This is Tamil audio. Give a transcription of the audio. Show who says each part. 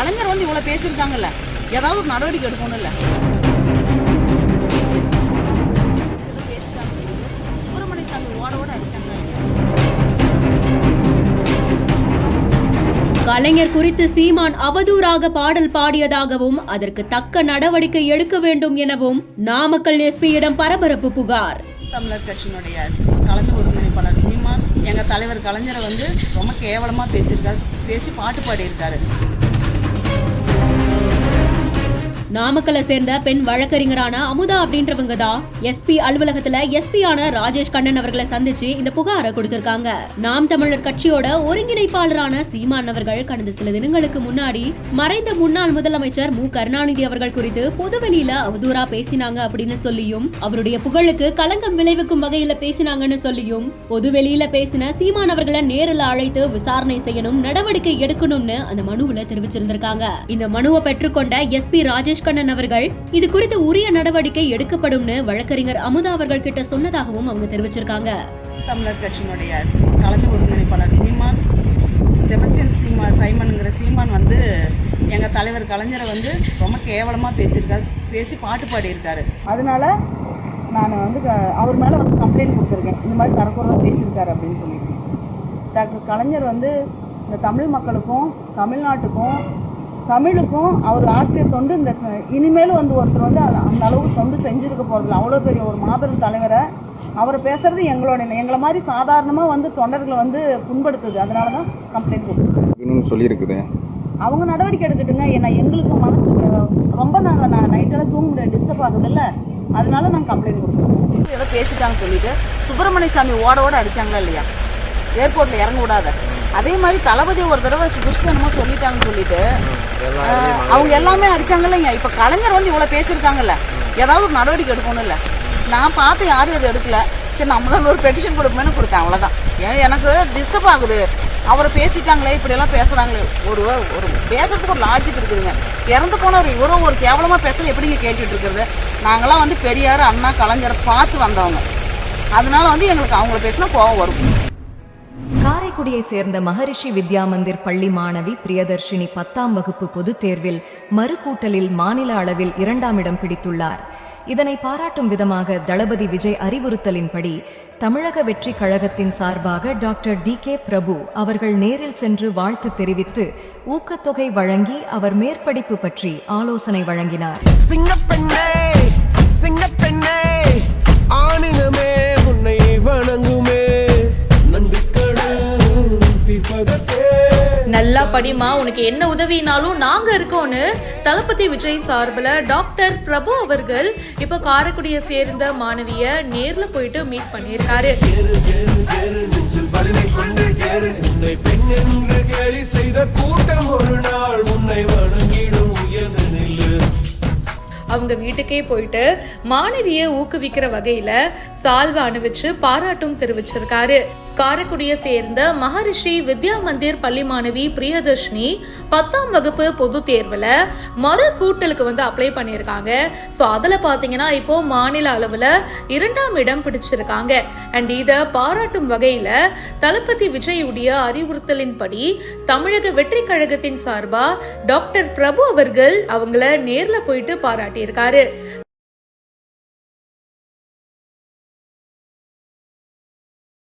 Speaker 1: கலைஞர் வந்து இவ்வளோ பேசியிருக்காங்கல்ல, ஏதாவது ஒரு நடவடிக்கை எடுக்கணும்ல. ஏதோ பேசிட்டாங்க சொல்லிட்டு சுப்பிரமணிய சாமி ஓட அடிச்சாங்க.
Speaker 2: கலைஞர் குறித்து சீமான் அவதூறாக பாடல் பாடியதாகவும் அதற்கு தக்க நடவடிக்கை எடுக்க வேண்டும் எனவும் நாமக்கல் எஸ்பியிடம் பரபரப்பு புகார்.
Speaker 1: தமிழர் கட்சியினுடைய தலைமை ஒருங்கிணைப்பாளர் சீமான் எங்கள் தலைவர் கலைஞரை வந்து ரொம்ப கேவலமாக பேசியிருக்காரு, பேசி பாட்டு பாடியிருக்காரு.
Speaker 2: நாமக்கல்லை சேர்ந்த பெண் வழக்கறிஞரான அமுதா அப்படின்றவங்க தான் எஸ்பி அலுவலகத்துல எஸ்பியான ராஜேஷ் கண்ணன் அவர்களை சந்திச்சு இந்த புகாரை கொடுத்திருக்காங்க. நாம் தமிழர் கட்சியோட ஒருங்கிணைப்பாளரான சீமான் அவர்கள் கடந்த சில தினங்களுக்கு முன்னாடி மறைந்த முன்னாள் முதலமைச்சர் மு கருணாநிதி அவர்கள் குறித்து பொதுவெளியில அவதூறா பேசினாங்க அப்படின்னு சொல்லியும் அவருடைய புகழுக்கு களங்கம் விளைவிக்கும் வகையில பேசினாங்கன்னு சொல்லியும் பொதுவெளியில பேசின சீமான் அவர்களை நேரில் அழைத்து விசாரணை செய்யணும், நடவடிக்கை எடுக்கணும்னு அந்த மனுவுல தெரிவிச்சிருந்திருக்காங்க. இந்த மனுவை பெற்றுக்கொண்ட எஸ்பி ராஜேஷ் கண்ணன் அவர்கள் இது குறித்து உரிய நடவடிக்கை எடுக்கப்படும்னு வழக்கறிஞர் அமுதா அவர்கள் கிட்ட சொன்னதாகவும் அவங்க தெரிவிச்சிருக்காங்க.
Speaker 1: தமிழர் கட்சியினுடைய தலைமை ஒருங்கிணைப்பாளர் சீமான், செபஸ்டியன் சைமனுங்கிற சீமான் வந்து எங்கள் தலைவர் கலைஞரை வந்து ரொம்ப கேவலமாக பேசியிருக்காரு, பேசி பாட்டு பாடியிருக்காரு. அதனால நான் வந்து அவர் மேலே வந்து கம்ப்ளைண்ட் கொடுத்துருக்கேன், இந்த மாதிரி தரக்குறையாக பேசியிருக்காரு அப்படின்னு சொல்லிட்டு. டாக்டர் கலைஞர் வந்து இந்த தமிழ் மக்களுக்கும் தமிழுக்கும் அவர் ஆற்றிய தொண்டு இந்த இனிமேலும் வந்து ஒருத்தர் வந்து அந்த அளவுக்கு தொண்டு செஞ்சுருக்க போகிறதில்ல. அவ்வளோ பெரிய ஒரு மாபெரும் தலைவரை அவரை பேசுறது எங்களை மாதிரி சாதாரணமாக வந்து தொண்டர்களை வந்து புண்படுத்துது. அதனால தான் கம்ப்ளைண்ட் கொடுத்துருக்கோம்
Speaker 3: சொல்லியிருக்குது.
Speaker 1: அவங்க நடவடிக்கை எடுக்கட்டுங்க. ஏன்னா எங்களுக்கு மனசு ரொம்ப நாங்கள் நைட்டெல்லாம் தூங்க முடியாது, டிஸ்டர்ப் ஆகுதுல்ல, அதனால நாங்கள் கம்ப்ளைண்ட் கொடுத்துருக்கோம். ஏதோ பேசிட்டாங்கன்னு சொல்லிட்டு சுப்பிரமணிய சாமி ஓட அடித்தாங்களா இல்லையா, ஏர்போர்ட்டில் இறங்க விடாத. அதே மாதிரி தளபதி ஒரு தடவை புஷ்பனமோ சொல்லிட்டாங்கன்னு சொல்லிட்டு அவங்க எல்லாமே அடிச்சாங்கல்லைங்க. இப்போ கலைஞர் வந்து இவ்வளோ பேசியிருக்காங்கல்ல, ஏதாவது ஒரு நடவடிக்கை எடுக்கணும்ல. நான் பார்த்து யாரும் அதை எடுக்கல. சரி, நம்ம தான் ஒரு பெட்டிஷன் கொடுப்போம்னு கொடுத்தேன், அவ்வளோதான். எனக்கு டிஸ்டர்ப் ஆகுது, அவரை பேசிட்டாங்களே, இப்படியெல்லாம் பேசுகிறாங்களே. ஒரு பேசுறதுக்கு ஒரு லாஜிக் இருக்குதுங்க. இறந்து போனவர் இவரும் ஒரு கேவலமாக பேசல எப்படிங்க கேட்டுட்டு இருக்கிறது? நாங்களாம் வந்து பெரியார், அண்ணா, கலைஞரை பார்த்து வந்தவங்க. அதனால வந்து எங்களுக்கு அவங்கள பேசினா கோவம் வரும்.
Speaker 4: காரைக்குடியை சேர்ந்த மகரிஷி வித்யா மந்திர் பள்ளி மாணவி பிரியதர்ஷினி 10ஆம் வகுப்பு பொதுத் தேர்வில் மறுகூட்டலில் மாநில அளவில் 2ஆம் இடம் பிடித்துள்ளார். இதனை பாராட்டும் விதமாக தளபதி விஜய் அறிவுறுத்தலின்படி தமிழக வெற்றி கழகத்தின் சார்பாக டாக்டர் DK பிரபு அவர்கள் நேரில் சென்று வாழ்த்து தெரிவித்து ஊக்கத்தொகை வழங்கி அவர் மேற்படிப்பு பற்றி ஆலோசனை வழங்கினார்.
Speaker 5: நல்லா படிமா, உனக்கு என்ன உதவினாலும் நாங்க இருக்கோம்னு தளபதி விஜய் சார்பில் டாக்டர் பிரபு அவர்கள் இப்ப காரைக்குடியை சேர்ந்த மாணவிய நேர்ல போயிட்டு மீட் பண்ணியிருக்காரு. அவங்க வீட்டுக்கே போயிட்டு மாணவியை ஊக்குவிக்கிற வகையில சால்வை அணிவிச்சு பாராட்டும் தெரிவிச்சிருக்காரு. காரைக்குடியை சேர்ந்த மகரிஷி வித்யா மந்திர் பள்ளி மாணவி பிரியதர்ஷினி 10ஆம் வகுப்பு பொது தேர்வுல மறு கூட்டலுக்கு வந்து அப்ளை பண்ணியிருக்காங்க. ஸோ அதில் பார்த்தீங்கன்னா இப்போ மாநில அளவில் 2ஆம் இடம் பிடிச்சிருக்காங்க. அண்ட் இதை பாராட்டும் வகையில் தளபதி விஜயுடைய அறிவுறுத்தலின்படி தமிழக வெற்றி கழகத்தின் சார்பா டாக்டர் பிரபு அவர்கள் அவங்கள நேரில் போயிட்டு பாராட்டியிருக்காரு.